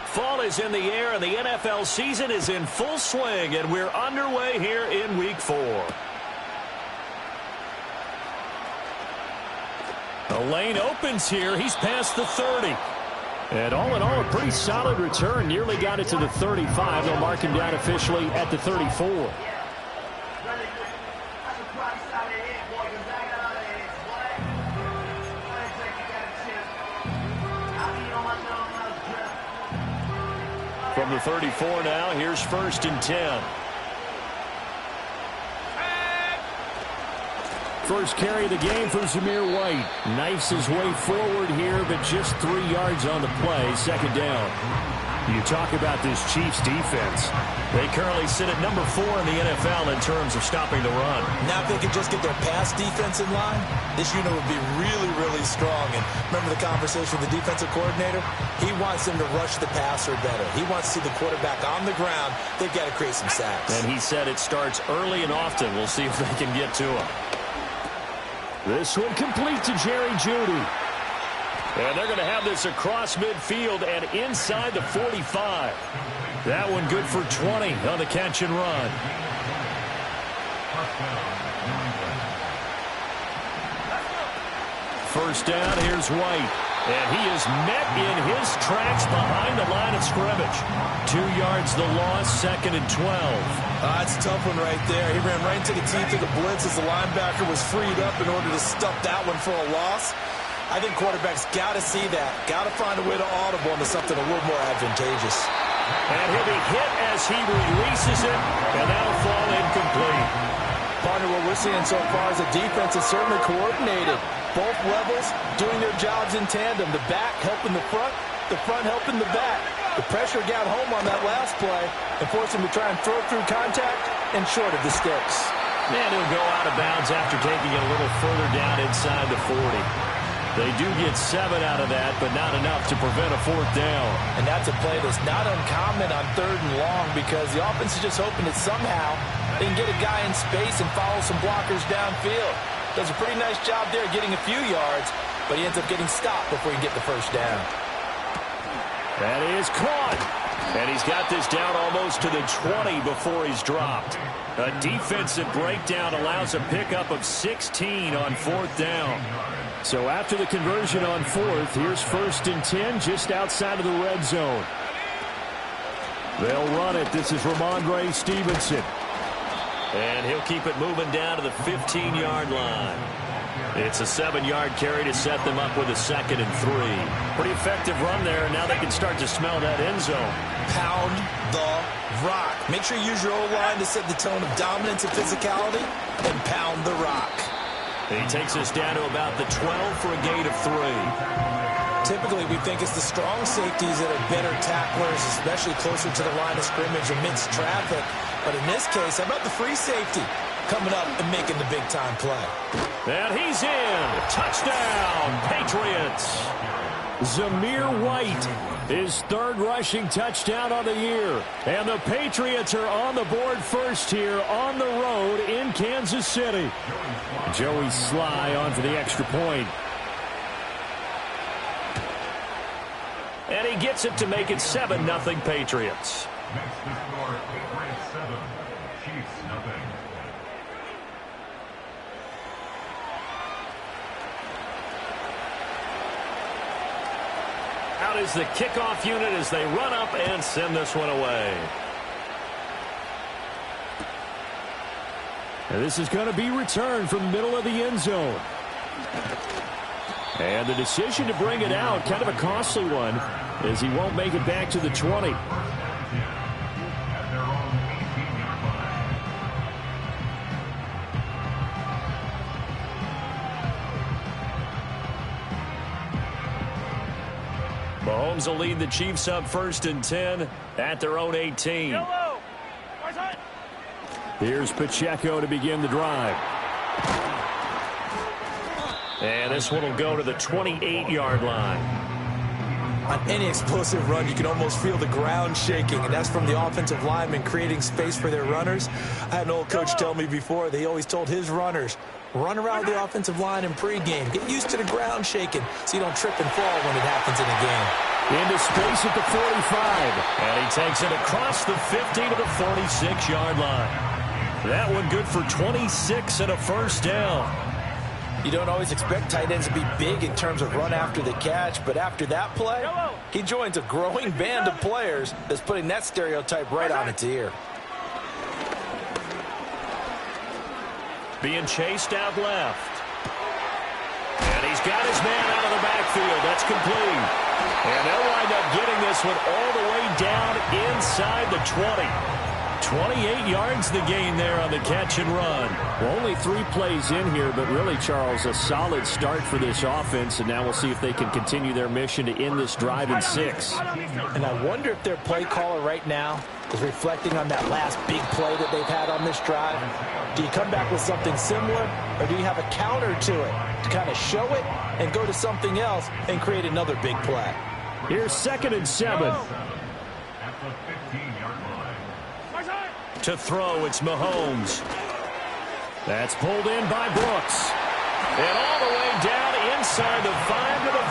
Fall is in the air, and the NFL season is in full swing, and we're underway here in Week 4. The lane opens here. He's past the 30. And all in all, a pretty solid return. Nearly got it to the 35. They'll mark him down officially at the 34. From the 34 now, here's 1st and 10. First carry of the game for Zamir White. Knifes his way forward here, but just 3 yards on the play. 2nd down. You talk about this Chiefs defense. They currently sit at number 4 in the NFL in terms of stopping the run. Now if they could just get their pass defense in line, this unit would be really, really strong. And remember the conversation with the defensive coordinator? He wants them to rush the passer better. He wants to see the quarterback on the ground. They've got to create some sacks. And he said it starts early and often. We'll see if they can get to him. This one complete to Jerry Jeudy. And they're going to have this across midfield and inside the 45. That one good for 20 on the catch and run. First down, here's White. And he is met in his tracks behind the line of scrimmage. 2 yards the loss, 2nd and 12. That's a tough one right there. He ran right into the teeth of the blitz as the linebacker was freed up in order to stuff that one for a loss. I think quarterbacks got to see that. Got to find a way to audible into something a little more advantageous. And he'll be hit as he releases it, and that'll fall incomplete. Partner, what we're seeing so far is the defense is certainly coordinated. Both levels doing their jobs in tandem. The back helping the front helping the back. The pressure got home on that last play and forced him to try and throw through contact and short of the sticks. And he'll go out of bounds after taking it a little further down inside the 40. They do get 7 out of that, but not enough to prevent a 4th down. And that's a play that's not uncommon on 3rd and long because the offense is just hoping that somehow they can get a guy in space and follow some blockers downfield. Does a pretty nice job there getting a few yards, but he ends up getting stopped before he can get the 1st down. That is caught. And he's got this down almost to the 20 before he's dropped. A defensive breakdown allows a pickup of 16 on 4th down. So after the conversion on 4th, here's 1st and 10 just outside of the red zone. They'll run it. This is Ramondre Stevenson. And he'll keep it moving down to the 15-yard line. It's a 7-yard carry to set them up with a 2nd and 3. Pretty effective run there. Now they can start to smell that end zone. Pound the rock. Make sure you use your O-line to set the tone of dominance and physicality, and pound the rock. He takes us down to about the 12 for a gain of 3. Typically, we think it's the strong safeties that are better tacklers, especially closer to the line of scrimmage amidst traffic. But in this case, how about the free safety coming up and making the big-time play? And he's in. Touchdown, Patriots. Zamir White, his 3rd rushing touchdown on the year. And the Patriots are on the board first here on the road in Kansas City. Joey Sly on for the extra point. And he gets it to make it 7-0 Patriots. Next to score, Patriots 7, Chiefs 0. Out is the kickoff unit as they run up and send this one away. And this is going to be returned from the middle of the end zone. And the decision to bring it out, kind of a costly one, as he won't make it back to the 20. Mahomes will lead the Chiefs up 1st and 10 at their own 18. Here's Pacheco to begin the drive. And this one will go to the 28-yard line. On any explosive run, you can almost feel the ground shaking, and that's from the offensive linemen creating space for their runners. I had an old coach tell me before, they always told his runners, Run around the offensive line in pregame. Get used to the ground shaking so you don't trip and fall when it happens in a game. Into space at the 45. And he takes it across the 50 to the 46-yard line. That one good for 26 and a first down. You don't always expect tight ends to be big in terms of run after the catch, but after that play, he joins a growing band of players that's putting that stereotype right on its ear. Being chased out left. And he's got his man out of the backfield. That's complete. And they'll wind up getting this one all the way down inside the 20. 28 yards the gain there on the catch and run. Well, only 3 plays in here, but really, Charles, a solid start for this offense, and now we'll see if they can continue their mission to end this drive in 6. And I wonder if their play caller right now is reflecting on that last big play that they've had on this drive. Do you come back with something similar, or do you have a counter to it to kind of show it and go to something else and create another big play? Here's 2nd and 7. At the 15-yard line. To throw, it's Mahomes. That's pulled in by Brooks. And all the way down inside the 5 to the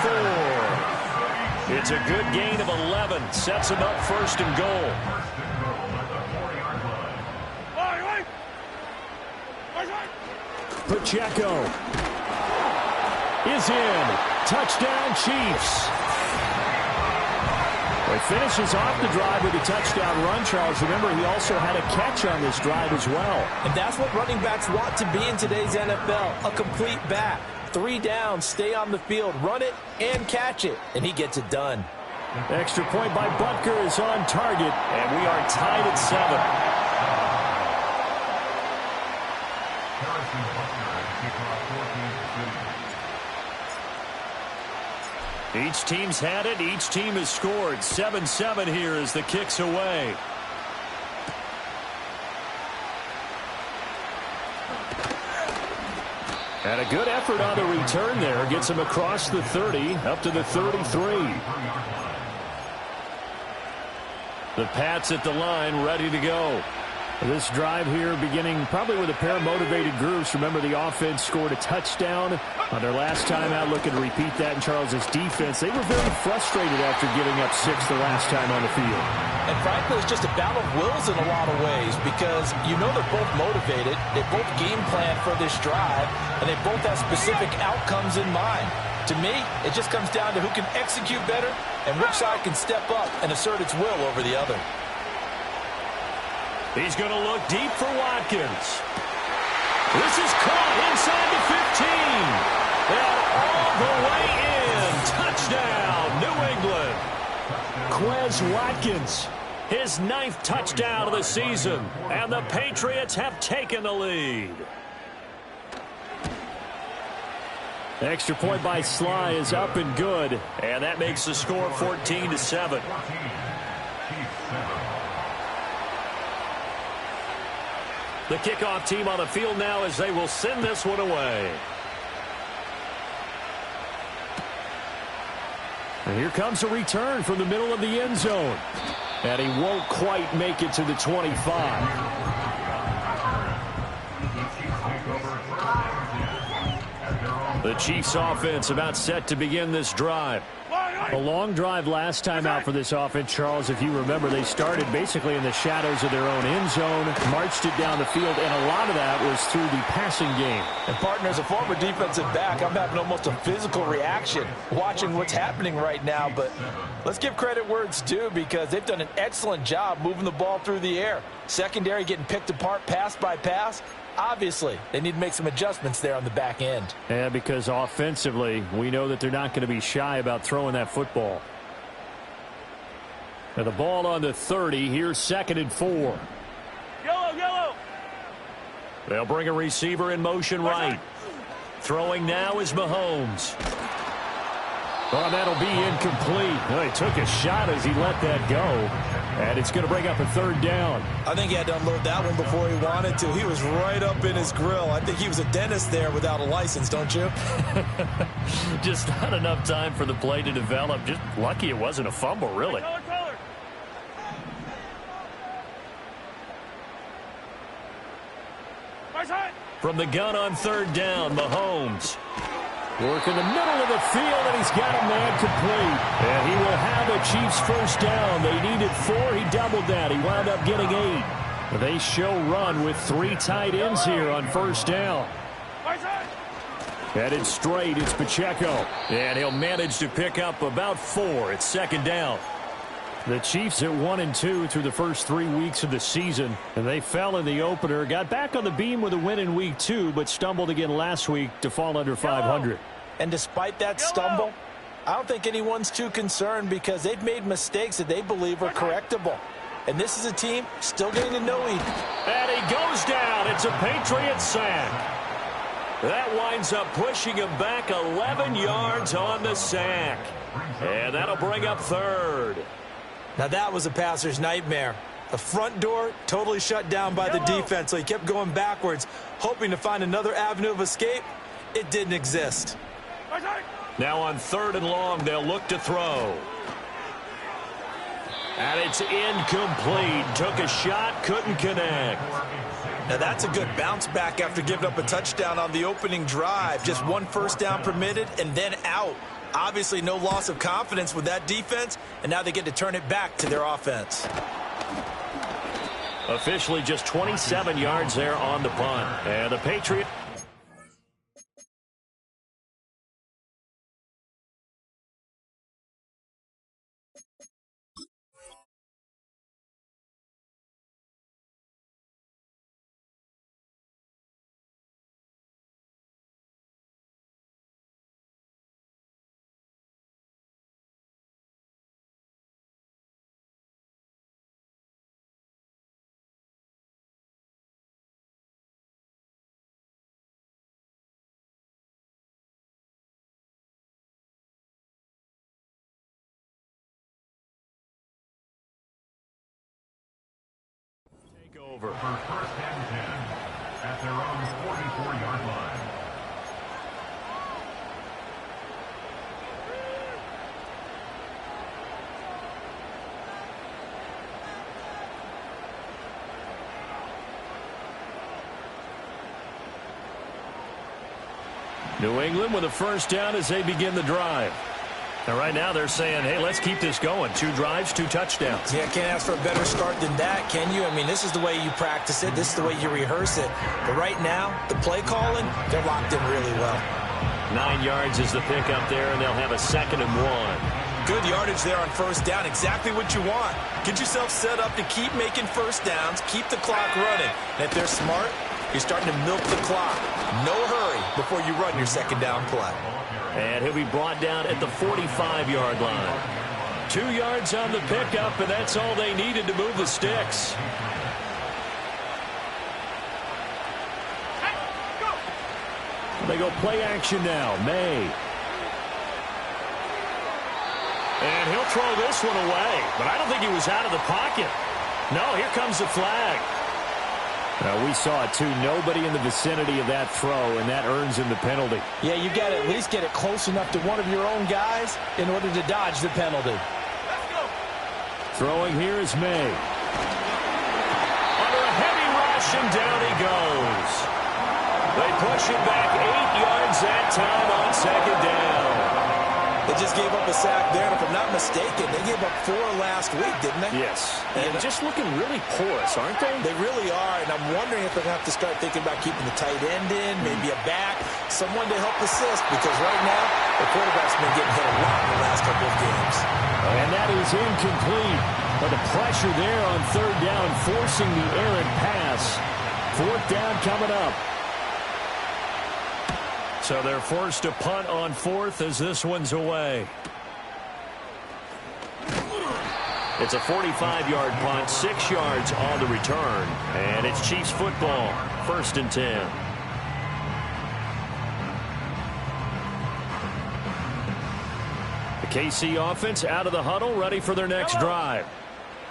4. It's a good gain of 11. Sets him up 1st and goal. Pacheco is in. Touchdown, Chiefs. He finishes off the drive with a touchdown run, Charles. Remember, he also had a catch on this drive as well. And that's what running backs want to be in today's NFL, a complete back. 3 downs, stay on the field, run it, and catch it. And he gets it done. Extra point by Butker is on target. And we are tied at 7. Each team's had it. Each team has scored. 7-7 here as the kick's away. And a good effort on the return there. Gets him across the 30, up to the 33. The Pats at the line, ready to go. This drive here beginning probably with a pair of motivated groups. Remember, the offense scored a touchdown on their last time out. Looking to repeat that in Charles's defense. They were very frustrated after giving up 6 the last time on the field. And frankly, it's just a battle of wills in a lot of ways because you know they're both motivated. They both game plan for this drive, and they both have specific outcomes in mind. To me, it just comes down to who can execute better and which side can step up and assert its will over the other. He's going to look deep for Watkins. This is caught inside the 15. And all the way in. Touchdown, New England. Quez Watkins, his 9th touchdown of the season. And the Patriots have taken the lead. The extra point by Sly is up and good. And that makes the score 14-7. The kickoff team on the field now as they will send this one away. And here comes a return from the middle of the end zone. And he won't quite make it to the 25. The Chiefs offense about set to begin this drive. A long drive last time out for this offense, Charles. If you remember, they started basically in the shadows of their own end zone, marched it down the field, and a lot of that was through the passing game. And, partner, as a former defensive back, I'm having almost a physical reaction watching what's happening right now. But let's give credit where it's due because they've done an excellent job moving the ball through the air. Secondary getting picked apart pass by pass. Obviously, they need to make some adjustments there on the back end. Yeah, because offensively, we know that they're not going to be shy about throwing that football. Now the ball on the 30. Here's 2nd and 4. Yellow. They'll bring a receiver in motion right. Throwing now is Mahomes. Oh, that'll be incomplete. Well, he took a shot as he let that go. And it's going to bring up a 3rd down. I think he had to unload that one before he wanted to. He was right up in his grill. I think he was a dentist there without a license, don't you? Just not enough time for the play to develop. Just lucky it wasn't a fumble, really. From the gun on third down, Mahomes. Work in the middle of the field, and he's got a man complete. And he will have a Chiefs first down. They needed 4. He doubled that. He wound up getting 8. They show run with 3 tight ends here on first down. Headed straight, it's Pacheco. And he'll manage to pick up about 4. It's second down. The Chiefs at 1-2 through the first 3 weeks of the season. And they fell in the opener, got back on the beam with a win in week 2, but stumbled again last week to fall under 500. And despite that stumble, I don't think anyone's too concerned because they've made mistakes that they believe are correctable. And this is a team still getting to know each other. And he goes down. It's a Patriot sack. That winds up pushing him back 11 yards on the sack. And that'll bring up third. Now that was a passer's nightmare. The front door totally shut down by the defense, so he kept going backwards, hoping to find another avenue of escape. It didn't exist. Now on third and long, they'll look to throw. And it's incomplete. Took a shot, couldn't connect. Now that's a good bounce back after giving up a touchdown on the opening drive. Just 1 first down permitted and then out. Obviously no loss of confidence with that defense, and now they get to turn it back to their offense. Officially just 27 yards there on the punt. And the Patriots. Over. For first and 10 at their own 44-yard line. New England with a first down as they begin the drive. And right now they're saying, hey, let's keep this going. 2 drives, 2 touchdowns. Yeah, can't ask for a better start than that, can you? I mean, this is the way you practice it. This is the way you rehearse it. But right now, the play calling, they're locked in really well. 9 yards is the pickup there, and they'll have a 2nd and 1. Good yardage there on first down. Exactly what you want. Get yourself set up to keep making first downs, keep the clock running. And if they're smart, you're starting to milk the clock. No hurry before you run your second down play. And he'll be brought down at the 45-yard line. 2 yards on the pickup, and that's all they needed to move the sticks. They go play action now. May. And he'll throw this one away, but I don't think he was out of the pocket. No, here comes the flag. We saw it, too. Nobody in the vicinity of that throw, and that earns him the penalty. Yeah, you got to at least get it close enough to one of your own guys in order to dodge the penalty. Throwing here is May. Under a heavy rush, and down he goes. They push it back 8 yards that time on second down. They just gave up a sack there, and if I'm not mistaken, they gave up 4 last week, didn't they? Yes. And just looking really porous, aren't they? They really are, and I'm wondering if they're going to have to start thinking about keeping the tight end in, maybe a back, someone to help assist, because right now, the quarterback's been getting hit a lot in the last couple of games. And that is incomplete. But the pressure there on third down, forcing the errant pass. 4th down coming up. So they're forced to punt on 4th as this one's away. It's a 45-yard punt, 6 yards on the return. And it's Chiefs football, 1st and 10. The KC offense out of the huddle, ready for their next drive.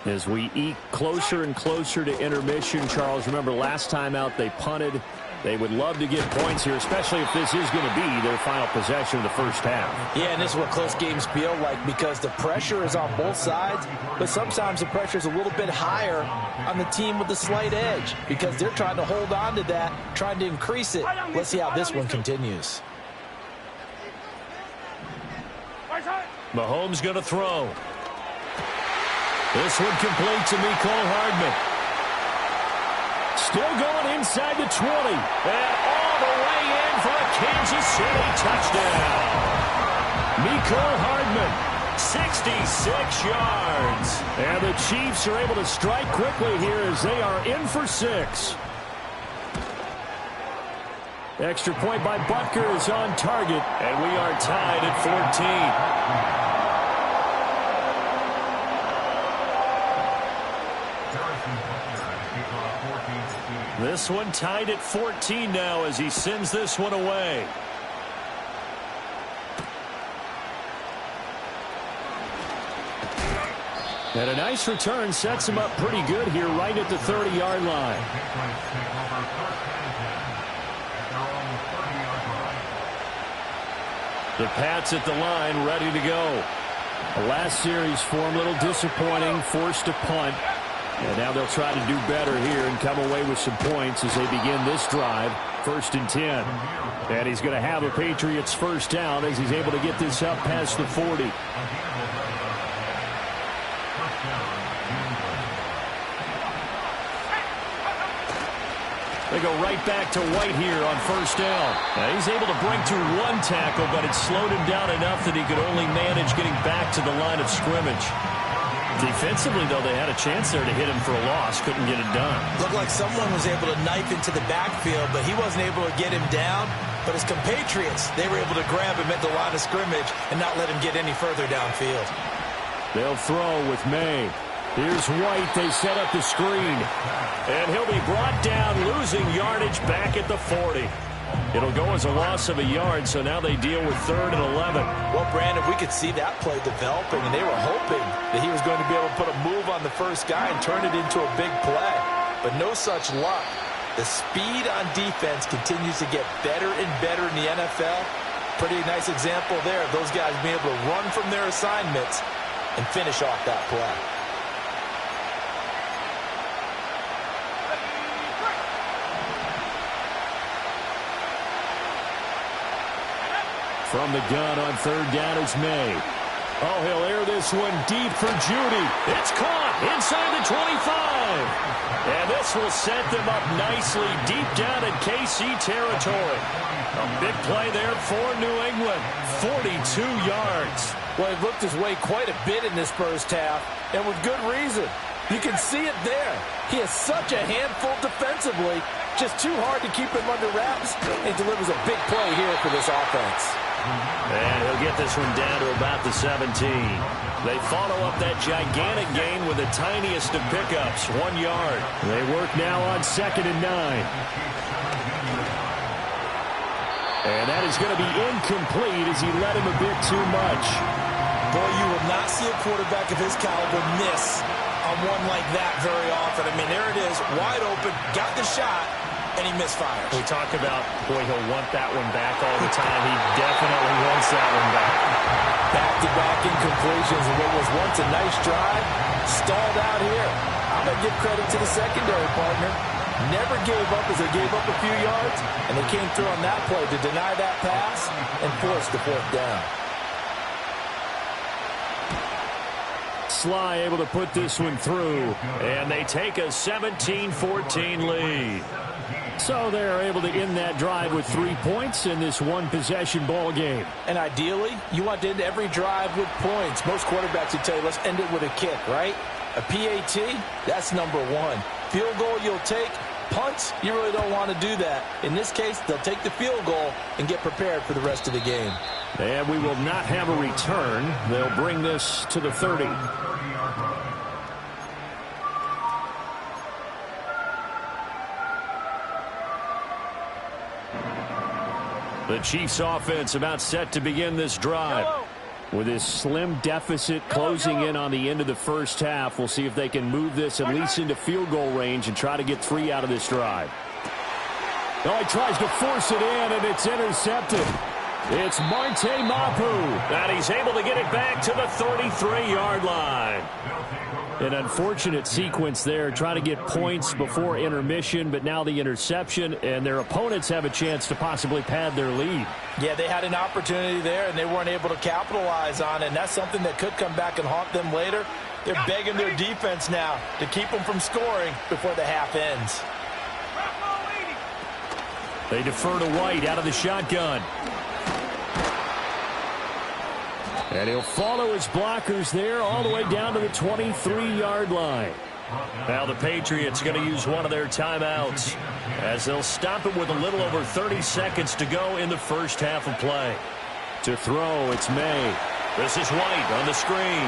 As we eke closer and closer to intermission, Charles, remember last time out they punted They would love to get points here, especially if this is going to be their final possession of the first half. Yeah, and this is what close games feel like because the pressure is on both sides, but sometimes the pressure is a little bit higher on the team with the slight edge because they're trying to hold on to that, trying to increase it. Let's see how this one continues. Mahomes going to throw. This one complete to Mecole Hardman. Still going inside the 20. And all the way in for a Kansas City touchdown. Mecole Hardman, 66 yards. And the Chiefs are able to strike quickly here as they are in for 6. Extra point by Butker is on target. And we are tied at 14. This one tied at 14 now as he sends this one away. And a nice return sets him up pretty good here right at the 30-yard line. The Pats at the line ready to go. The last series for him, a little disappointing, forced to punt. And now they'll try to do better here and come away with some points as they begin this drive. 1st and 10. And he's going to have a Patriots first down as he's able to get this up past the 40. They go right back to White here on first down. Now he's able to break through one tackle, but it slowed him down enough that he could only manage getting back to the line of scrimmage. Defensively, though, they had a chance there to hit him for a loss. Couldn't get it done. Looked like someone was able to knife into the backfield, but he wasn't able to get him down. But his compatriots, they were able to grab him at the line of scrimmage and not let him get any further downfield. They'll throw with May. Here's White. They set up the screen. And he'll be brought down, losing yardage back at the 40. It'll go as a loss of a yard, so now they deal with 3rd and 11. Well, Brandon, we could see that play developing, and they were hoping that he was going to be able to put a move on the first guy and turn it into a big play. But no such luck. The speed on defense continues to get better and better in the NFL. Pretty nice example there of those guys being able to run from their assignments and finish off that play. From the gun on 3rd down is May. Oh, he'll air this one deep for Judy. It's caught inside the 25. And this will set them up nicely deep down in KC territory. A big play there for New England. 42 yards. Well, he looked his way quite a bit in this first half, and with good reason. You can see it there. He has such a handful defensively. Just too hard to keep him under wraps. He delivers a big play here for this offense. And he'll get this one down to about the 17. They follow up that gigantic gain with the tiniest of pickups, 1 yard. They work now on 2nd and 9. And that is going to be incomplete as he led him a bit too much. Boy, you will not see a quarterback of his caliber miss on one like that very often. I mean, there it is, wide open, got the shot, and he misfires. We talk about, boy, he'll want that one back all the time. He definitely wants that one back. Back-to-back incompletions, and what was once a nice drive, stalled out here. I'm going to give credit to the secondary partner. Never gave up as they gave up a few yards, and they came through on that play to deny that pass and force the 4th down. Sly able to put this one through. And they take a 17-14 lead. So they're able to end that drive with 3 points in this one-possession ball game. And ideally, you want to end every drive with points. Most quarterbacks would tell you, let's end it with a kick, right? A PAT, that's number 1. Field goal you'll take. Punts, you really don't want to do that. In this case, they'll take the field goal and get prepared for the rest of the game. And we will not have a return. They'll bring this to the 30. The Chiefs offense about set to begin this drive. With this slim deficit closing in on the end of the first half, we'll see if they can move this at least into field goal range and try to get 3 out of this drive. Oh, he tries to force it in, and it's intercepted. It's Marte Mapu. And he's able to get it back to the 33-yard line. An unfortunate sequence there, trying to get points before intermission, but now the interception, and their opponents have a chance to possibly pad their lead. Yeah, they had an opportunity there, and they weren't able to capitalize on it, and that's something that could come back and haunt them later. They're begging their defense now to keep them from scoring before the half ends. They defer to White out of the shotgun. And he'll follow his blockers there all the way down to the 23-yard line. Now the Patriots going to use one of their timeouts as they'll stop it with a little over 30 seconds to go in the first half of play. To throw, it's May. This is White on the screen.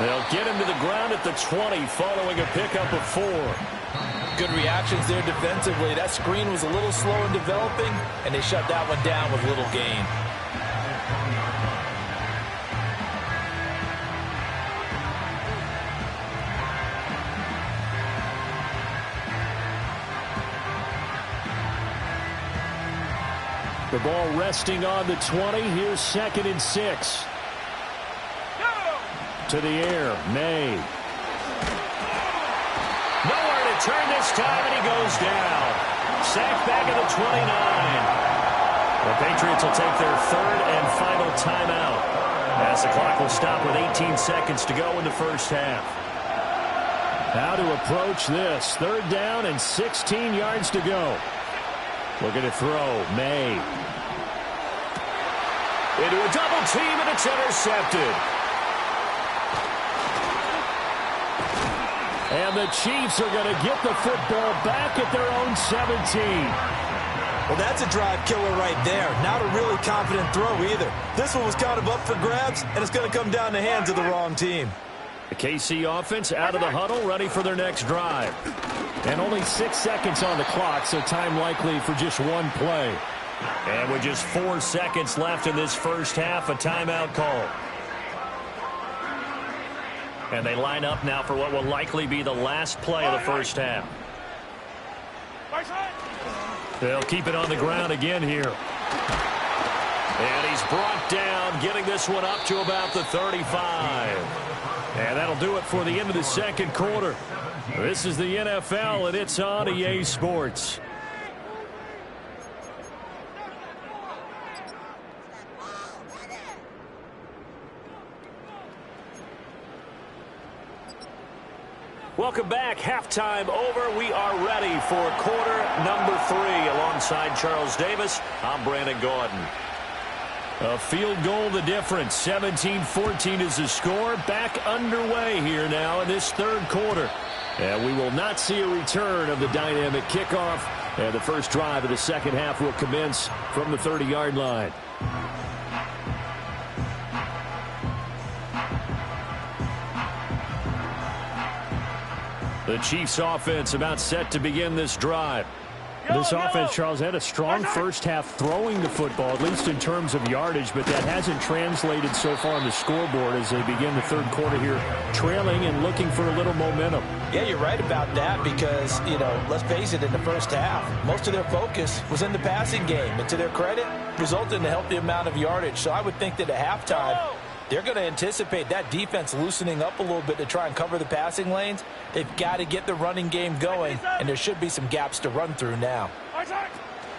They'll get him to the ground at the 20 following a pickup of 4. Good reactions there defensively. That screen was a little slow in developing, and they shut that one down with little gain. The ball resting on the 20. Here's 2nd and 6. To the air, May. Nowhere to turn this time, and he goes down. Sacked back at the 29. The Patriots will take their 3rd and final timeout as the clock will stop with 18 seconds to go in the first half. How to approach this. 3rd down and 16 yards to go. Looking to throw, May. Into a double team, and it's intercepted. And the Chiefs are going to get the football back at their own 17. Well, that's a drive killer right there. Not a really confident throw either. This one was kind of up for grabs, and it's going to come down the hands of the wrong team. The KC offense out of the huddle, ready for their next drive. And only 6 seconds on the clock, so time likely for just one play. And with just 4 seconds left in this first half, a timeout call. And they line up now for what will likely be the last play of the first half. They'll keep it on the ground again here. And he's brought down, getting this one up to about the 35. And that'll do it for the end of the second quarter. This is the NFL, and it's on EA Sports. Welcome back. Halftime over. We are ready for quarter number 3. Alongside Charles Davis, I'm Brandon Gordon. A field goal the difference. 17-14 is the score. Back underway here now in this third quarter. And we will not see a return of the dynamic kickoff. And the first drive of the second half will commence from the 30-yard line. The Chiefs offense about set to begin this drive. This offense, Charles, had a strong first half throwing the football, at least in terms of yardage, but that hasn't translated so far on the scoreboard as they begin the third quarter here, trailing and looking for a little momentum. Yeah, you're right about that because, let's face it, in the first half, most of their focus was in the passing game. And to their credit, resulted in a healthy amount of yardage. So I would think that at halftime, they're going to anticipate that defense loosening up a little bit to try and cover the passing lanes. They've got to get the running game going, and there should be some gaps to run through now.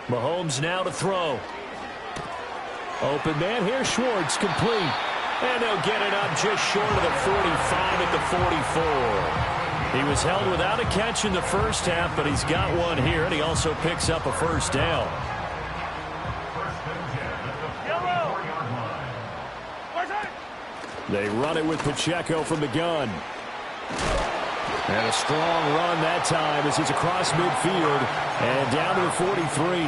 Mahomes now to throw. Open man here, Schwartz, complete. And they'll get it up just short of the 45 at the 44. He was held without a catch in the first half, but he's got one here, and he also picks up a first down. They run it with Pacheco from the gun. And a strong run that time as he's across midfield and down to the 43.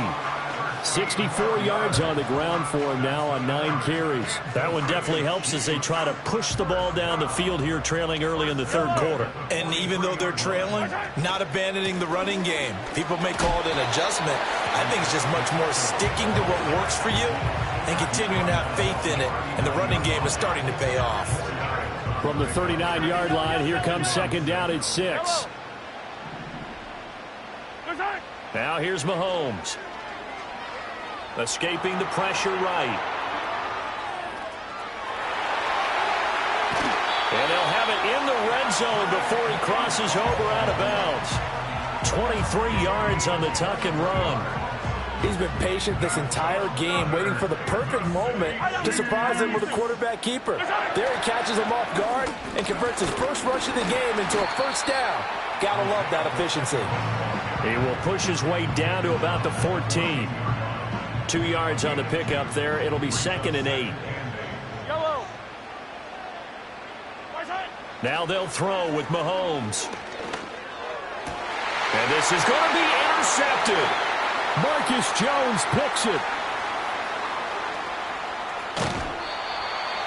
64 yards on the ground for him now on 9 carries. That one definitely helps as they try to push the ball down the field here, trailing early in the third quarter. And even though they're trailing, not abandoning the running game. People may call it an adjustment. I think it's just much more sticking to what works for you and continuing to have faith in it. And the running game is starting to pay off. From the 39-yard line, here comes second down at 6. Now here's Mahomes. Escaping the pressure right. And they'll have it in the red zone before he crosses over out of bounds. 23 yards on the tuck and run. He's been patient this entire game, waiting for the perfect moment to surprise him with a quarterback keeper. There he catches him off guard and converts his first rush of the game into a first down. Gotta love that efficiency. He will push his way down to about the 14. 2 yards on the pickup there. It'll be 2nd and 8. Now they'll throw with Mahomes. And this is going to be intercepted. Marcus Jones picks it.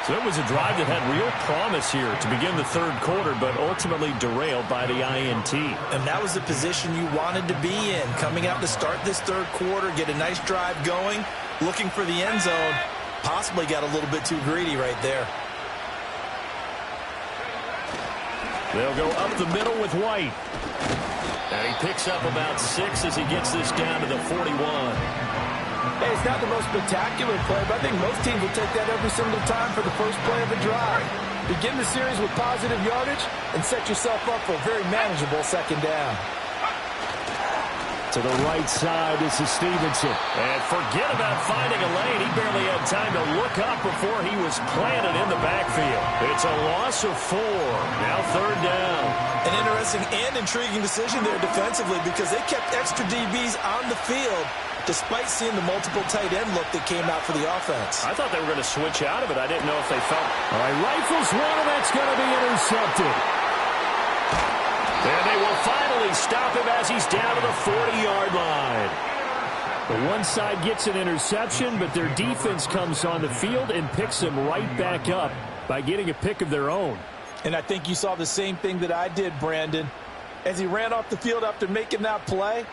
So it was a drive that had real promise here to begin the third quarter, but ultimately derailed by the INT. And that was the position you wanted to be in. Coming out to start this third quarter, get a nice drive going, looking for the end zone. Possibly got a little bit too greedy right there. They'll go up the middle with White. And he picks up about 6 as he gets this down to the 41. Hey, it's not the most spectacular play, but I think most teams will take that every single time for the first play of the drive. Begin the series with positive yardage and set yourself up for a very manageable second down. To the right side, this is Stevenson. And forget about finding a lane. He barely had time to look up before he was planted in the backfield. It's a loss of 4. Now 3rd down. An interesting and intriguing decision there defensively because they kept extra DBs on the field despite seeing the multiple tight end look that came out for the offense. I thought they were going to switch out of it. I didn't know if they felt. All right, rifles one, and that's going to be intercepted. And they will finally stop him as he's down to the 40-yard line. The one side gets an interception, but their defense comes on the field and picks him right back up by getting a pick of their own. And I think you saw the same thing that I did, Brandon. As he ran off the field after making that play,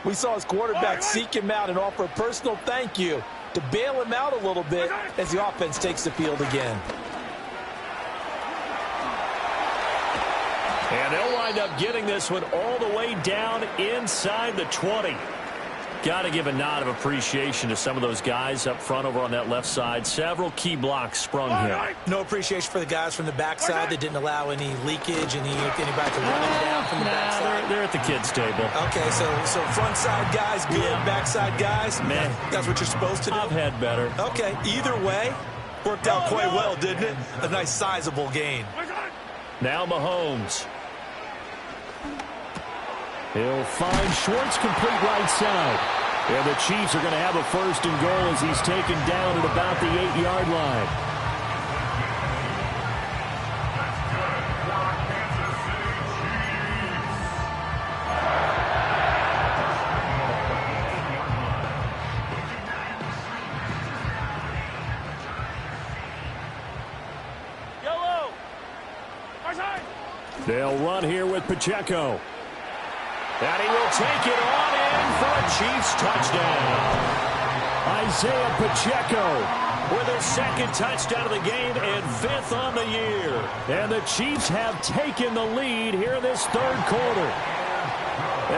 we saw his quarterback seek him out and offer a personal thank you to bail him out a little bit as the offense takes the field again. And they'll wind up getting this one all the way down inside the 20. Got to give a nod of appreciation to some of those guys up front over on that left side. Several key blocks sprung here. No appreciation for the guys from the backside that didn't allow any leakage, anybody to run them down from the backside. They're at the kids' table. Okay, so front side guys good, backside guys, man, that's what you're supposed to do. I've had better. Okay, either way, worked out quite well, didn't it? A nice sizable gain. Now Mahomes. He'll find Schwartz complete right side. And the Chiefs are going to have a 1st and goal as he's taken down at about the 8-yard line. They'll run here with Pacheco. And he will take it on in for a Chiefs touchdown. Isaiah Pacheco with his 2nd touchdown of the game and 5th on the year. And the Chiefs have taken the lead here in this 3rd quarter.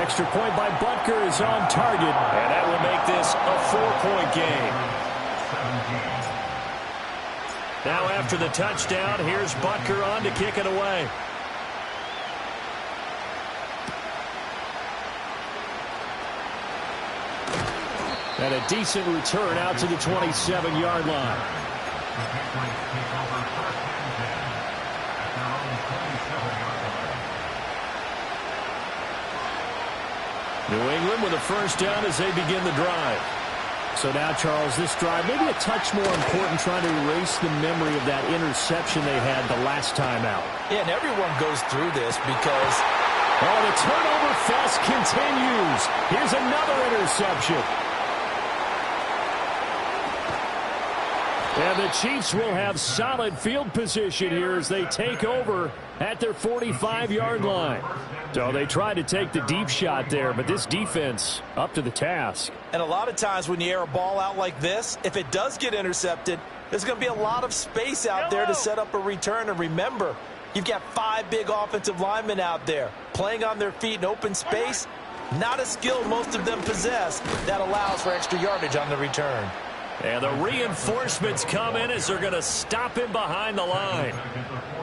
Extra point by Butker is on target. And that will make this a 4-point game. Now after the touchdown, here's Butker on to kick it away. And a decent return out to the 27-yard line. New England with a 1st down as they begin the drive. So now, Charles, this drive maybe a touch more important, trying to erase the memory of that interception they had the last time out. Yeah, and everyone goes through this because... Oh, the turnover fest continues. Here's another interception. And the Chiefs will have solid field position here as they take over at their 45-yard line. So they tried to take the deep shot there, but this defense up to the task. And a lot of times when you air a ball out like this, if it does get intercepted, there's going to be a lot of space out there to set up a return. And remember, you've got 5 big offensive linemen out there playing on their feet in open space. Not a skill most of them possess that allows for extra yardage on the return. And the reinforcements come in as they're going to stop him behind the line.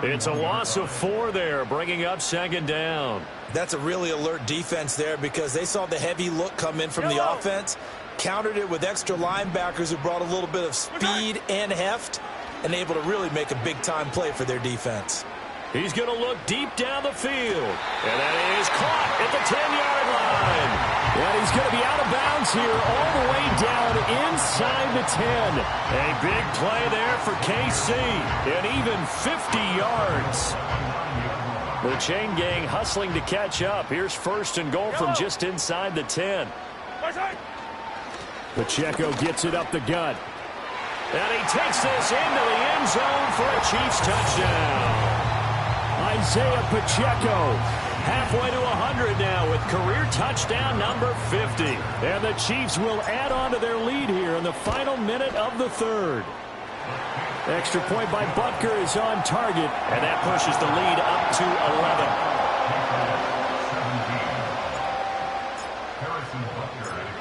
It's a loss of 4 there, bringing up second down. That's a really alert defense there because they saw the heavy look come in from the offense, countered it with extra linebackers who brought a little bit of speed and heft, and able to really make a big-time play for their defense. He's going to look deep down the field. And that is caught at the 10-yard line. And he's going to be out of bounds here all the way down inside the 10. A big play there for KC. And even 50 yards. The chain gang hustling to catch up. Here's first and goal from just inside the 10. Pacheco gets it up the gut. And he takes this into the end zone for a Chiefs touchdown. Isaiah Pacheco halfway to 100 now with career touchdown number 50. And the Chiefs will add on to their lead here in the final minute of the third. Extra point by Butker is on target. And that pushes the lead up to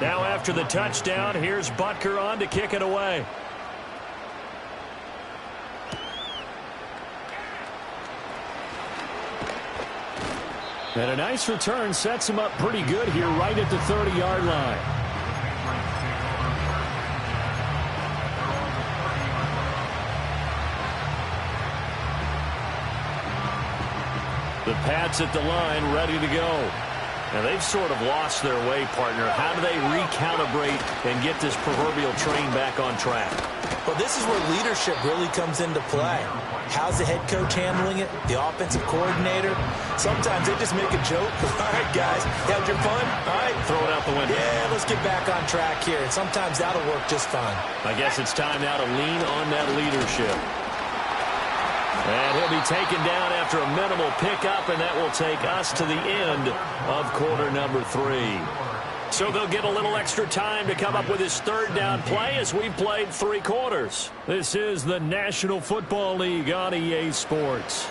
11. Now after the touchdown, here's Butker on to kick it away. And a nice return sets him up pretty good here right at the 30-yard line. The Pats at the line ready to go. Now they've sort of lost their way, partner. How do they recalibrate and get this proverbial train back on track? Well, this is where leadership really comes into play. How's the head coach handling it? The offensive coordinator? Sometimes they just make a joke. All right, guys, you had your fun? All right. Throw it out the window. Yeah, let's get back on track here. And sometimes that'll work just fine. I guess it's time now to lean on that leadership. And he'll be taken down after a minimal pickup, and that will take us to the end of quarter number 3. So they'll get a little extra time to come up with his third down play as we've played 3 quarters. This is the National Football League on EA Sports.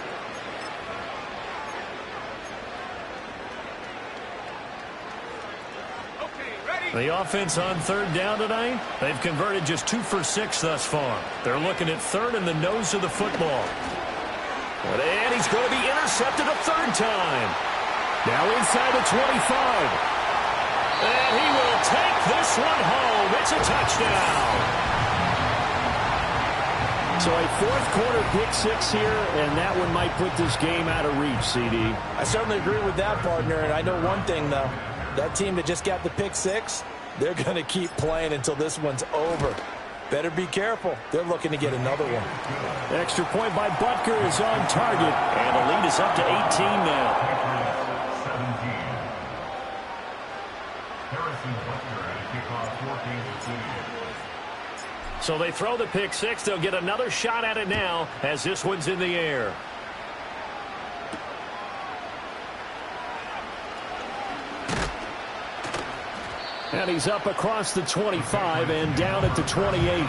The offense on third down tonight, they've converted just 2 for 6 thus far. They're looking at third in the nose of the football. And he's going to be intercepted a third time. Now inside the 25. And he will take this one home. It's a touchdown. So a fourth quarter pick 6 here, and that one might put this game out of reach, CD. I certainly agree with that, partner, and I know one thing, though. That team that just got the pick 6, they're going to keep playing until this one's over. Better be careful. They're looking to get another one. Extra point by Butker is on target. And the lead is up to 18 now. So they throw the pick 6. They'll get another shot at it now as this one's in the air. And he's up across the 25 and down at the 28.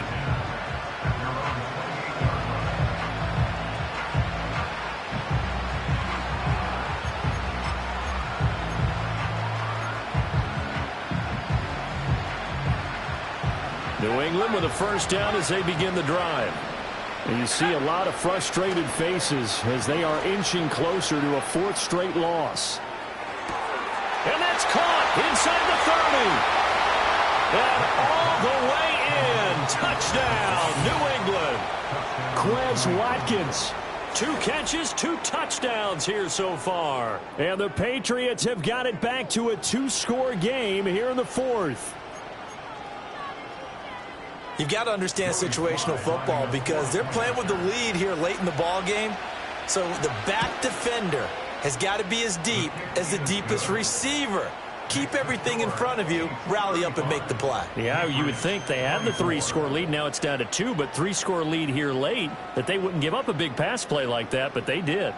New England with a first down as they begin the drive. And you see a lot of frustrated faces as they are inching closer to a 4th straight loss. And that's caught inside the 30. And all the way in. Touchdown, New England. Quez Watkins. 2 catches, 2 touchdowns here so far. And the Patriots have got it back to a 2-score game here in the 4th. You've got to understand situational football because they're playing with the lead here late in the ball game. So the back defender has got to be as deep as the deepest receiver. Keep everything in front of you, rally up and make the play. Yeah, you would think they had the 3-score lead. Now it's down to 2, but 3-score lead here late, that they wouldn't give up a big pass play like that, but they did.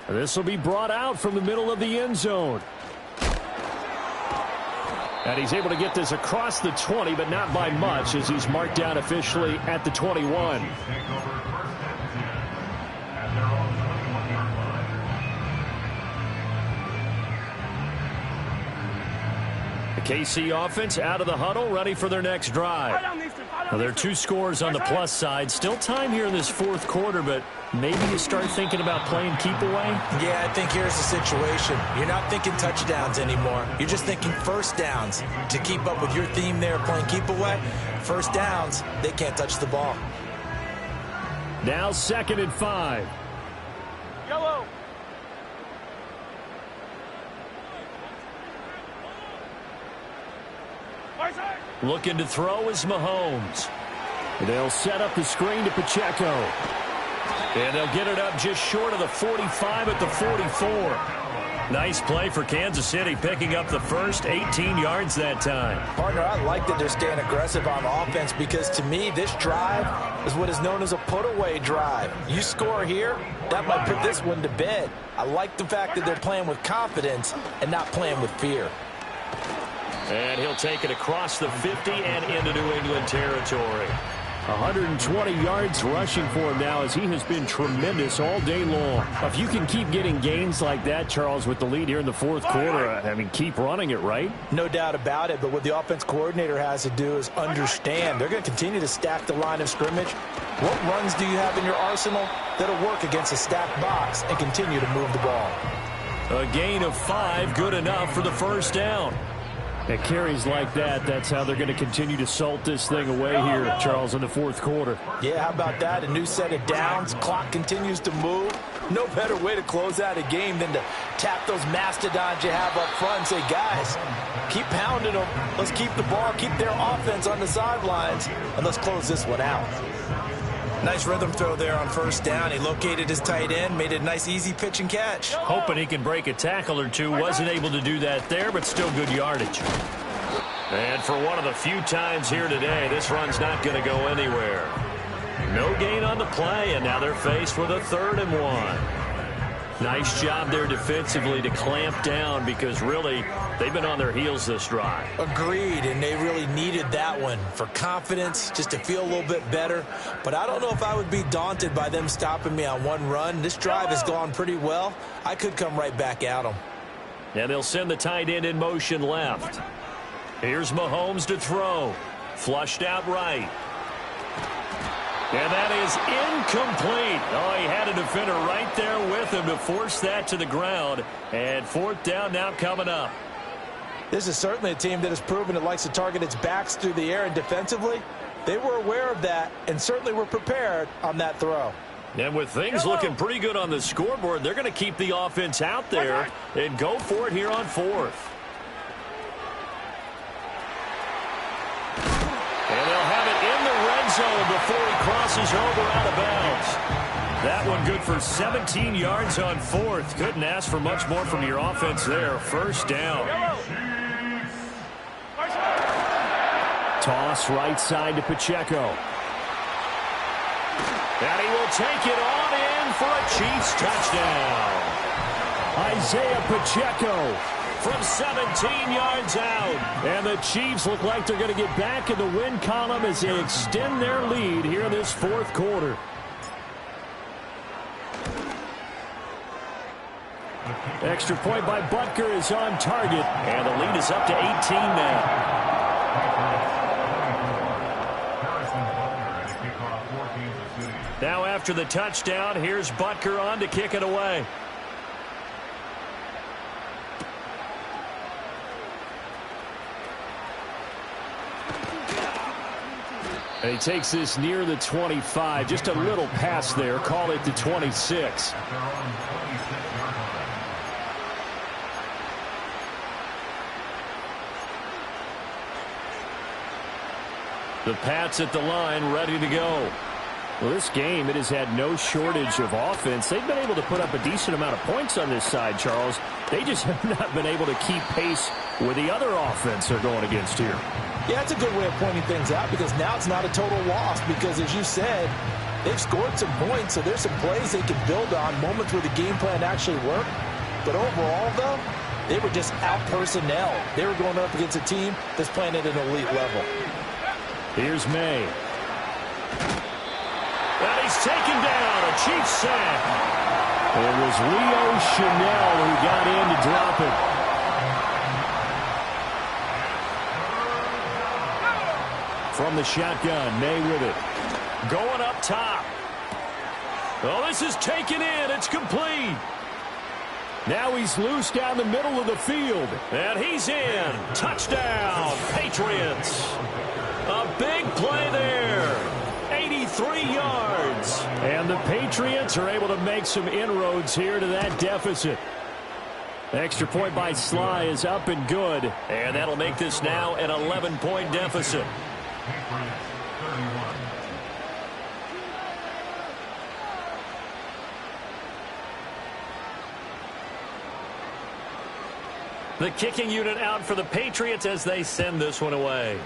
This will be brought out from the middle of the end zone. And he's able to get this across the 20, but not by much as he's marked down officially at the 21. KC offense out of the huddle, ready for their next drive. Now, there are 2 scores on the plus side. Still time here in this fourth quarter, but maybe you start thinking about playing keep away? Yeah, I think here's the situation. You're not thinking touchdowns anymore. You're just thinking first downs. To keep up with your theme there playing keep away, first downs, they can't touch the ball. Now 2nd and 5. Yellow. Looking to throw is Mahomes. They'll set up the screen to Pacheco. And they'll get it up just short of the 45 at the 44. Nice play for Kansas City, picking up the first 18 yards that time. Partner, I like that they're staying aggressive on offense because, to me, this drive is what is known as a put-away drive. You score here, that might put this one to bed. I like the fact that they're playing with confidence and not playing with fear. And he'll take it across the 50 and into New England territory. 120 yards rushing for him now as he has been tremendous all day long. If you can keep getting gains like that, Charles, with the lead here in the fourth quarter, I mean, keep running it, right? No doubt about it, but what the offense coordinator has to do is understand. They're going to continue to stack the line of scrimmage. What runs do you have in your arsenal that'll work against a stacked box and continue to move the ball? A gain of 5, good enough for the first down. At carries like that, that's how they're going to continue to salt this thing away here, Charles, in the fourth quarter. Yeah, how about that? A new set of downs. Clock continues to move. No better way to close out a game than to tap those mastodons you have up front and say, guys, keep pounding them. Let's keep the ball, keep their offense on the sidelines, and let's close this one out. Nice rhythm throw there on first down. He located his tight end, made a nice easy pitch and catch. Hoping he can break a tackle or two. Wasn't able to do that there, but still good yardage. And for one of the few times here today, this run's not going to go anywhere. No gain on the play, and now they're faced with a 3rd and 1. Nice job there defensively to clamp down because really they've been on their heels this drive. Agreed, and they really needed that one for confidence, just to feel a little bit better. But I don't know if I would be daunted by them stopping me on one run. This drive has gone pretty well. I could come right back at them. And they'll send the tight end in motion left. Here's Mahomes to throw. Flushed out right. And that is incomplete. Oh, he had a defender right there with him to force that to the ground. And 4th down now coming up. This is certainly a team that has proven it likes to target its backs through the air, and defensively, they were aware of that and certainly were prepared on that throw. And with things looking pretty good on the scoreboard, they're going to keep the offense out there and go for it here on 4th. And they'll have it in the red zone before he crosses over out of bounds. That one good for 17 yards on 4th. Couldn't ask for much more from your offense there. First down. Toss right side to Pacheco. And he will take it on in for a Chiefs touchdown. Isaiah Pacheco from 17 yards out. And the Chiefs look like they're going to get back in the win column as they extend their lead here in this fourth quarter. Extra point by Butker is on target. And the lead is up to 18 now. Now after the touchdown, here's Butker on to kick it away. And he takes this near the 25. Just a little pass there. Call it the 26. The Pats at the line, ready to go. Well, this game, it has had no shortage of offense. They've been able to put up a decent amount of points on this side, Charles. They just have not been able to keep pace with the other offense they're going against here. Yeah, it's a good way of pointing things out because now it's not a total loss because, as you said, they've scored some points, so there's some plays they can build on, moments where the game plan actually worked. But overall, though, they were just out-personnel. They were going up against a team that's playing at an elite level. Here's May. And he's taken down, a Chiefs sack. It was Leo Chanel who got in to drop it. from the shotgun. May with it. Going up top. Oh, this is taken in. It's complete. Now he's loose down the middle of the field. And he's in. Touchdown, Patriots. A big play there. 83 yards. And the Patriots are able to make some inroads here to that deficit. Extra point by Sly is up and good. And that'll make this now an 11-point deficit. Patriots 31. The kicking unit out for the Patriots as they send this one away.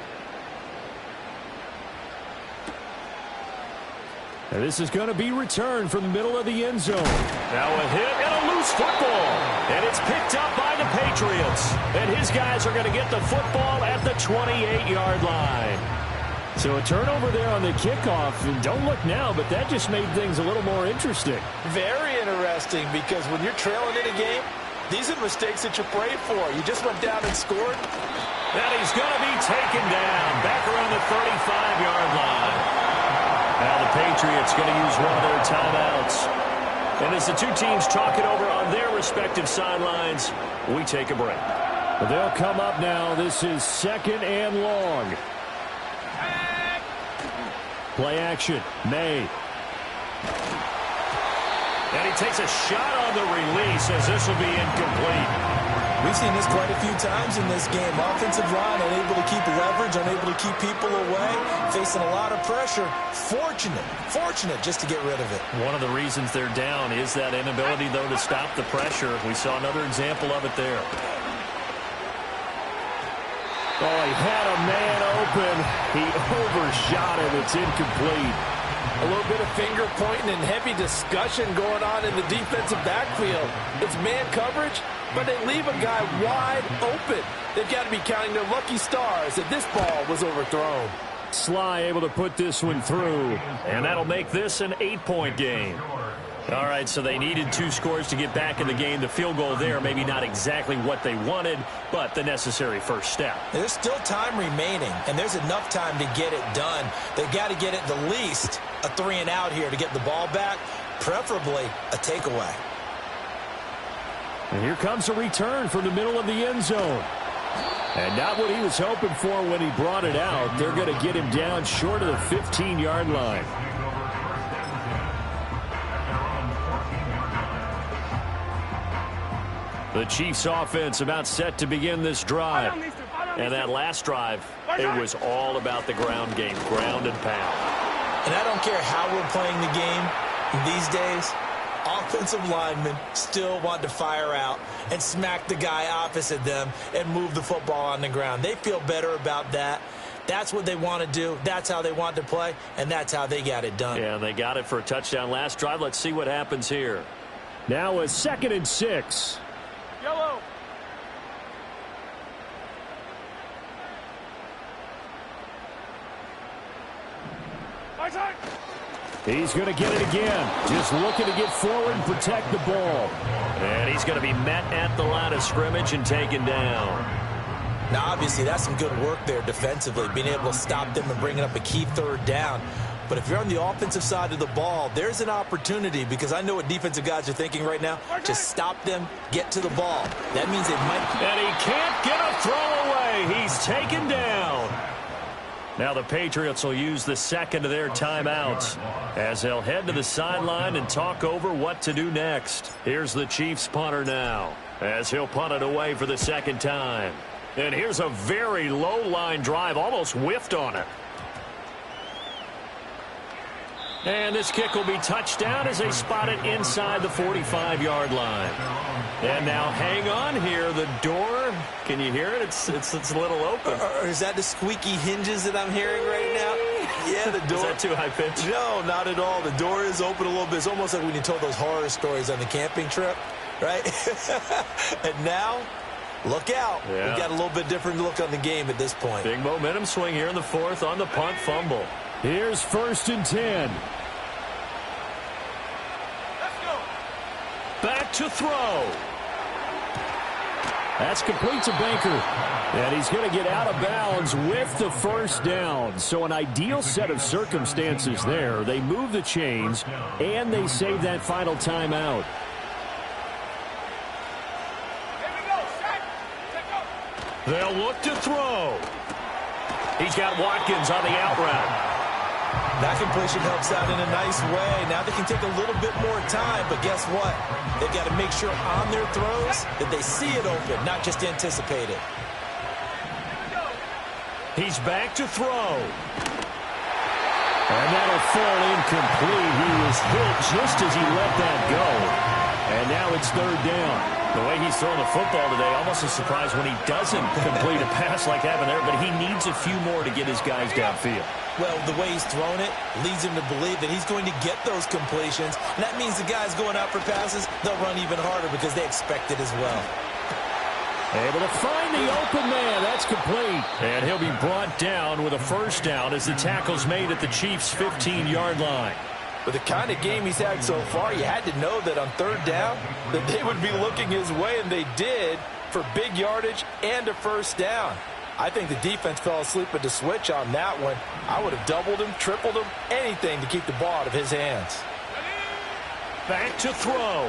And this is going to be returned from the middle of the end zone. Now a hit and a loose football. And it's picked up by the Patriots. And his guys are going to get the football at the 28-yard line. So a turnover there on the kickoff. And don't look now, but that just made things a little more interesting. Very interesting, because when you're trailing in a game, these are the mistakes that you pray for. You just went down and scored. And he's going to be taken down back around the 35-yard line. Now the Patriots going to use one of their timeouts. And as the two teams talk it over on their respective sidelines, we take a break. But they'll come up now. This is 2nd and long. Play action. May. And he takes a shot on the release as this will be incomplete. We've seen this quite a few times in this game. Offensive line unable to keep leverage, unable to keep people away, facing a lot of pressure. Fortunate just to get rid of it. One of the reasons they're down is that inability, though, to stop the pressure. We saw another example of it there. Oh, he had a man open. He overshot it. It's incomplete. A little bit of finger pointing and heavy discussion going on in the defensive backfield. It's man coverage, but they leave a guy wide open. They've got to be counting their lucky stars that this ball was overthrown. Sly able to put this one through. And that'll make this an 8-point game. All right, so they needed 2 scores to get back in the game. The field goal there, maybe not exactly what they wanted, but the necessary first step. There's still time remaining, and there's enough time to get it done. They've got to get it the least a 3-and-out here to get the ball back, preferably a takeaway. And here comes a return from the middle of the end zone. And not what he was hoping for when he brought it out. They're going to get him down short of the 15-yard line. The Chiefs offense about set to begin this drive. And that last drive, it was all about the ground game, ground and pound. And I don't care how we're playing the game these days, offensive linemen still want to fire out and smack the guy opposite them and move the football on the ground. They feel better about that. That's what they want to do. That's how they want to play, and that's how they got it done. Yeah, they got it for a touchdown last drive. Let's see what happens here. Now a 2nd and 6. Yellow. He's going to get it again. Just looking to get forward and protect the ball. And he's going to be met at the line of scrimmage and taken down. Now, obviously, that's some good work there defensively, being able to stop them and bringing up a key 3rd down. But if you're on the offensive side of the ball, there's an opportunity, because I know what defensive guys are thinking right now. Just stop them, get to the ball. That means they might... And he can't get a throw away. He's taken down. Now the Patriots will use the 2nd of their timeouts as they'll head to the sideline and talk over what to do next. Here's the Chiefs punter now as he'll punt it away for the 2nd time. And here's a very low line drive, almost whiffed on it. And this kick will be touchdown as they spot it inside the 45-yard line. And now hang on here. The door, can you hear it? It's a little open. Or is that the squeaky hinges that I'm hearing right now? Yeah, the door. Is that too high pitch? No, not at all. The door is open a little bit. It's almost like when you told those horror stories on the camping trip, right? And now, look out. Yeah. We've got a little bit different look on the game at this point. Big momentum swing here in the 4th on the punt fumble. Here's 1st and 10. Let's go. Back to throw. That's complete to Baker. And he's going to get out of bounds with the first down. So an ideal set of circumstances there. They move the chains, and they save that final timeout. They'll look to throw. He's got Watkins on the out route. That completion helps out in a nice way. Now they can take a little bit more time, but guess what? They've got to make sure on their throws that they see it open, not just anticipate it. He's back to throw. And that'll fall incomplete. He was hit just as he let that go. And now it's third down. The way he's throwing the football today, almost a surprise when he doesn't complete a pass like happened there, but he needs a few more to get his guys downfield. Well, the way he's thrown it leads him to believe that he's going to get those completions. And that means the guys going out for passes, they'll run even harder because they expect it as well. Able to find the open man. That's complete. And he'll be brought down with a first down as the tackle's made at the Chiefs' 15-yard line. With the kind of game he's had so far, you had to know that on third down that they would be looking his way, and they did, for big yardage and a first down. I think the defense fell asleep at the switch on that one. I would have doubled him, tripled him, anything to keep the ball out of his hands. Back to throw.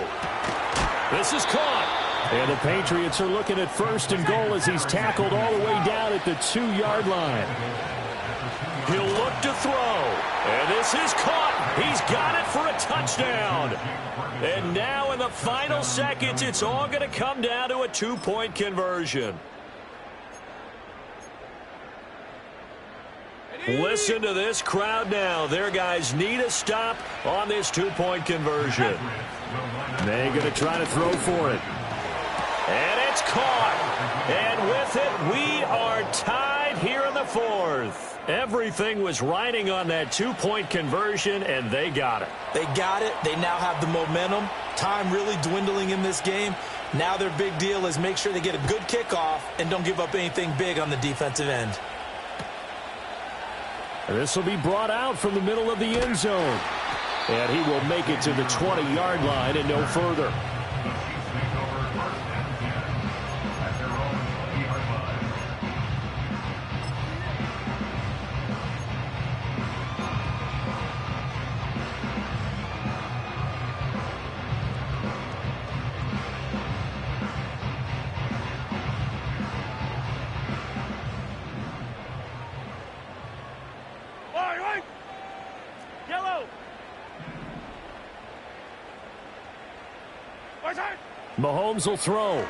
This is caught. And the Patriots are looking at first and goal as he's tackled all the way down at the 2-yard line. He'll look to throw. And this is caught. He's got it for a touchdown. And now in the final seconds, it's all going to come down to a 2-point conversion. Listen to this crowd now. Their guys need a stop on this 2-point conversion. They're going to try to throw for it. And it's caught. And with it, we are tied here in the fourth. Everything was riding on that 2-point conversion, and they got it. They got it. They now have the momentum. Time really dwindling in this game. Now their big deal is make sure they get a good kickoff and don't give up anything big on the defensive end. This will be brought out from the middle of the end zone. And he will make it to the 20-yard line and no further. Mahomes will throw.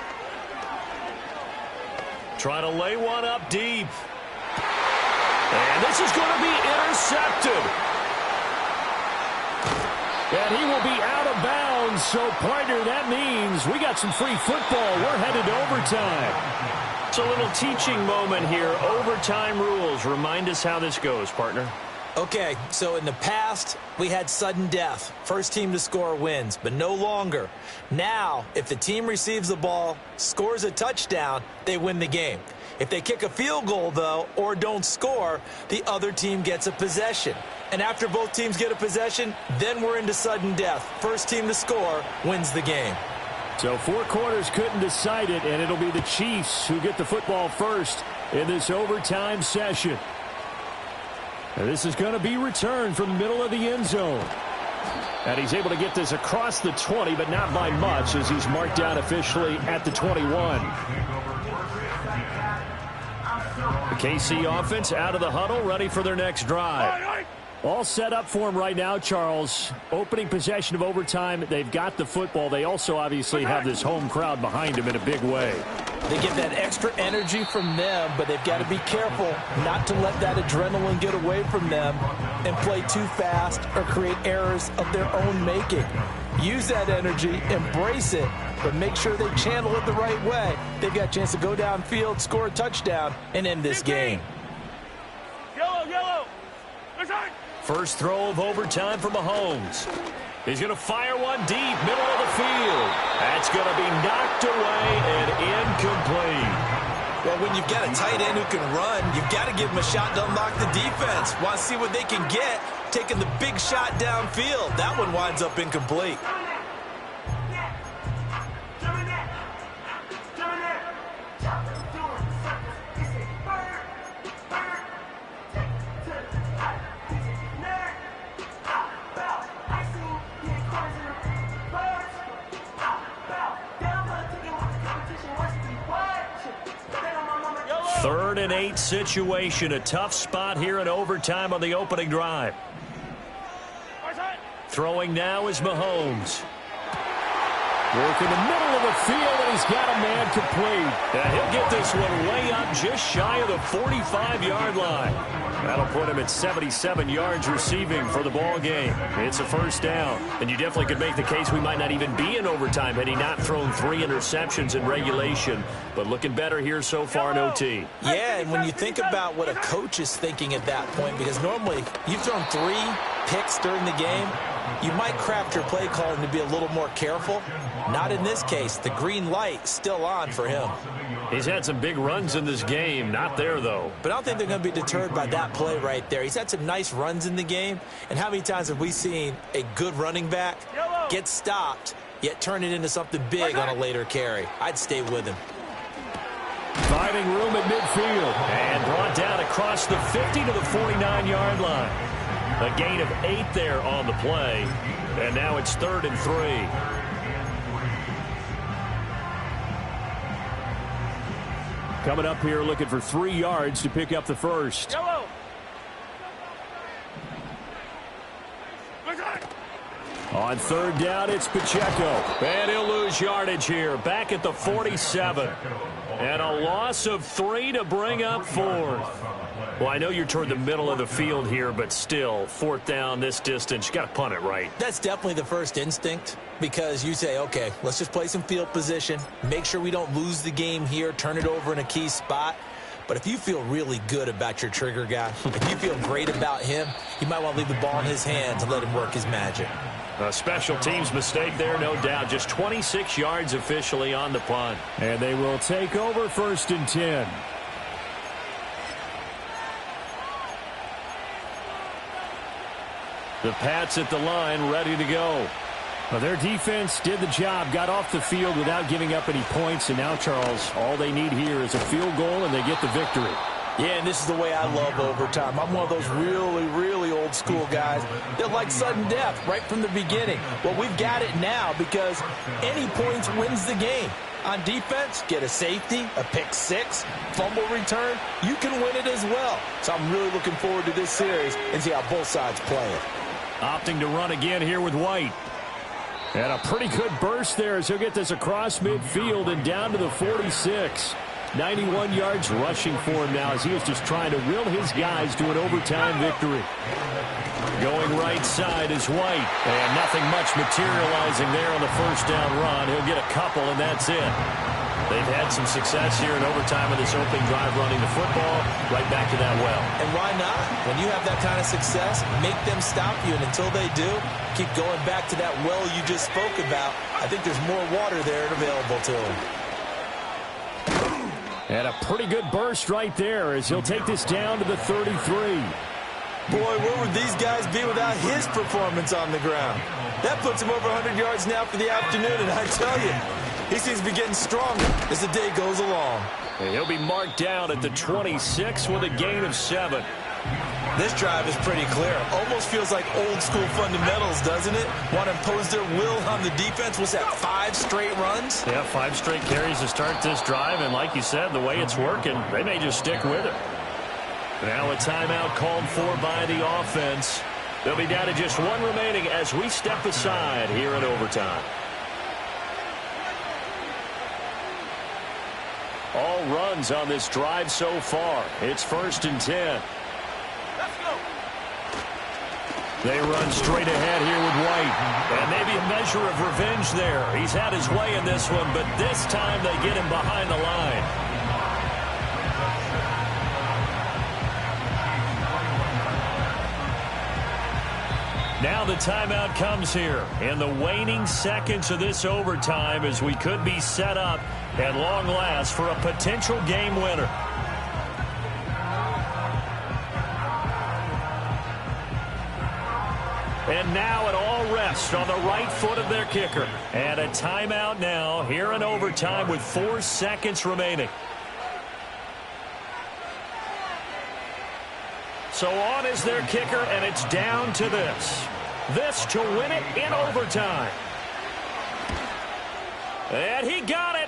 Try to lay one up deep. And this is going to be intercepted. And he will be out of bounds. So, partner, that means we got some free football. We're headed to overtime. It's a little teaching moment here. Overtime rules. Remind us how this goes, partner. Okay, so in the past, we had sudden death. First team to score wins, but no longer. Now, if the team receives the ball, scores a touchdown, they win the game. If they kick a field goal, though, or don't score, the other team gets a possession. And after both teams get a possession, then we're into sudden death. First team to score wins the game. So 4 quarters couldn't decide it, and it'll be the Chiefs who get the football first in this overtime session. And this is going to be returned from the middle of the end zone. And he's able to get this across the 20, but not by much, as he's marked down officially at the 21. The KC offense out of the huddle, ready for their next drive. All set up for him right now, Charles. Opening possession of overtime. They've got the football. They also obviously have this home crowd behind them in a big way. They get that extra energy from them, but they've got to be careful not to let that adrenaline get away from them and play too fast or create errors of their own making. Use that energy, embrace it, but make sure they channel it the right way. They've got a chance to go downfield, score a touchdown, and end this game. Yellow. First throw of overtime for Mahomes. He's going to fire one deep, middle of the field. That's going to be knocked away and incomplete. Well, when you've got a tight end who can run, you've got to give him a shot to unlock the defense. Want to see what they can get, taking the big shot downfield. That one winds up incomplete. 3rd and 8 situation. A tough spot here in overtime on the opening drive. Throwing now is Mahomes. Working the middle of the field, and he's got a man complete. Yeah, he'll get this one way up just shy of the 45-yard line. That'll put him at 77 yards receiving for the ball game. It's a first down. And you definitely could make the case we might not even be in overtime had he not thrown 3 interceptions in regulation. But looking better here so far in OT. Yeah, and when you think about what a coach is thinking at that point, because normally you've thrown 3 picks during the game, you might craft your play calling to be a little more careful. Not in this case. The green light still on for him. He's had some big runs in this game. Not there, though. But I don't think they're going to be deterred by that play right there. He's had some nice runs in the game. And how many times have we seen a good running back get stopped, yet turn it into something big on a later carry? I'd stay with him. Finding room at midfield. And brought down across the 50 to the 49-yard line. A gain of 8 there on the play. And now it's 3rd and 3. Coming up here looking for 3 yards to pick up the first. Yellow. On 3rd down, it's Pacheco. And he'll lose yardage here. Back at the 47. And a loss of 3 to bring up 4th. Well, I know you're toward the middle of the field here, but still, 4th down this distance, you got to punt it right. That's definitely the first instinct, because you say, okay, let's just play some field position, make sure we don't lose the game here, turn it over in a key spot. But if you feel really good about your trigger guy, if you feel great about him, you might want to leave the ball in his hands and let him work his magic. A special teams mistake there, no doubt. Just 26 yards officially on the punt. And they will take over 1st and 10. The Pats at the line, ready to go. Well, their defense did the job, got off the field without giving up any points. And now, Charles, all they need here is a field goal, and they get the victory. Yeah, and this is the way I love overtime. I'm one of those really, really old school guys that like sudden death right from the beginning. Well, we've got it now because any points wins the game. On defense, get a safety, a pick 6, fumble return, you can win it as well. So I'm really looking forward to this series and see how both sides play it. Opting to run again here with White. And a pretty good burst there as he'll get this across midfield and down to the 46. 91 yards rushing for him now as he is just trying to will his guys to an overtime victory. Going right side is White. And nothing much materializing there on the 1st down run. He'll get a couple, and that's it. They've had some success here in overtime of this opening drive running the football. Right back to that well. And why not? When you have that kind of success, make them stop you. And until they do, keep going back to that well you just spoke about. I think there's more water there available to them. And a pretty good burst right there as he'll take this down to the 33. Boy, where would these guys be without his performance on the ground? That puts him over 100 yards now for the afternoon, and I tell you, he seems to be getting stronger as the day goes along. And he'll be marked down at the 26 with a gain of 7. This drive is pretty clear. Almost feels like old school fundamentals, doesn't it? Want to impose their will on the defense. What's that, 5 straight runs? Yeah, 5 straight carries to start this drive. And like you said, the way it's working, they may just stick with it. Now a timeout called for by the offense. They'll be down to just 1 remaining as we step aside here in overtime. All runs on this drive so far. It's 1st and 10. They run straight ahead here with White. And maybe a measure of revenge there. He's had his way in this one, but this time they get him behind the line. Now the timeout comes here in the waning seconds of this overtime as we could be set up at long last for a potential game winner. And now it all rests on the right foot of their kicker. And a timeout now here in overtime with 4 seconds remaining. So on is their kicker, and it's down to this. This to win it in overtime. And he got it.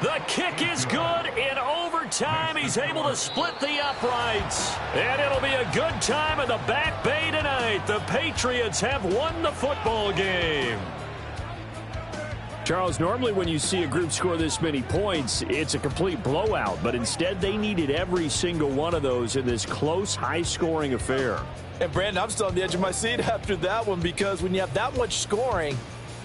The kick is good. In overtime, he's able to split the uprights. And it'll be a good time in the Back Bay tonight. The Patriots have won the football game. Charles, normally when you see a group score this many points, it's a complete blowout. But instead, they needed every single one of those in this close, high-scoring affair. And, Brandon, I'm still on the edge of my seat after that one, because when you have that much scoring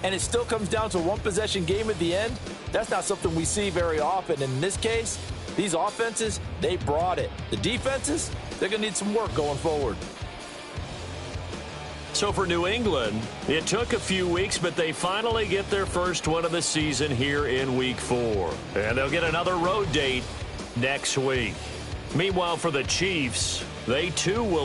and it still comes down to a one-possession game at the end, that's not something we see very often. And in this case, these offenses, they brought it. The defenses, they're going to need some work going forward. So for New England, it took a few weeks, but they finally get their first one of the season here in Week 4. And they'll get another road date next week. Meanwhile, for the Chiefs, they too will